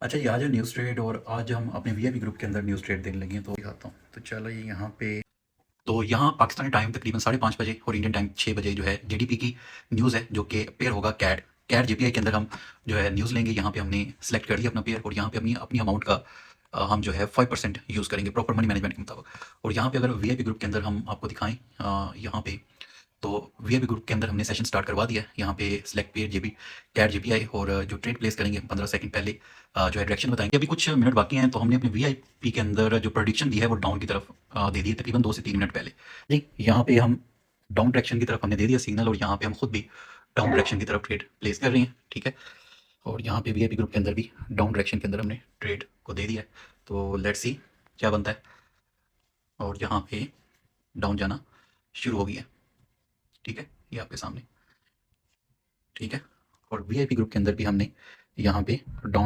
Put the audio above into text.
अच्छा, ये आज है न्यूज़ ट्रेड और आज हम अपने वीआईपी ग्रुप के अंदर न्यूज़ ट्रेड देने लगे हैं, तो दिखाता हूँ। तो चलो ये यहाँ पे, तो यहाँ पाकिस्तानी टाइम तकरीबन 5:30 बजे और इंडियन टाइम 6 बजे जो है जीडीपी की न्यूज़ है, जो कि पेयर होगा कैट कैट जेपीआई के अंदर हम जो है न्यूज़ लेंगे। यहाँ पे हमने सेलेक्ट कर लिया अपना पेयर और यहाँ पे अपनी अपनी अमाउंट का हम जो है 5% यूज़ करेंगे प्रॉपर मनी मैनेजमेंट के मुताबिक। और यहाँ पे अगर वीआईपी ग्रुप के अंदर हम आपको दिखाएं, यहाँ पे तो वीआईपी ग्रुप के अंदर हमने सेशन स्टार्ट करवा दिया है। यहाँ पे सिलेक्ट पेयर जेबी कैट जेपीआई और जो ट्रेड प्लेस करेंगे 15 सेकंड पहले जो है डायरेक्शन बताएंगे। अभी कुछ मिनट बाकी हैं, तो हमने अपने वीआईपी के अंदर जो प्रेडिक्शन दी है वो डाउन की तरफ दे दी है तकरीबन 2 से 3 मिनट पहले जी। यहाँ पे हम डाउन डायरेक्शन की तरफ हमने दे दिया सिग्नल और यहाँ पे हम खुद भी डाउन डायरेक्शन की तरफ ट्रेड प्लेस कर रहे हैं, ठीक है। और यहाँ पे वीआईपी ग्रुप के अंदर भी डाउन डायरेक्शन के अंदर हमने ट्रेड को दे दिया है, तो लेट्स सी क्या बनता है। और यहाँ पे डाउन जाना शुरू हो गया, ठीक है, ये आपके सामने, ठीक है। और वीआईपी ग्रुप के अंदर भी हमने यहाँ पे डाउन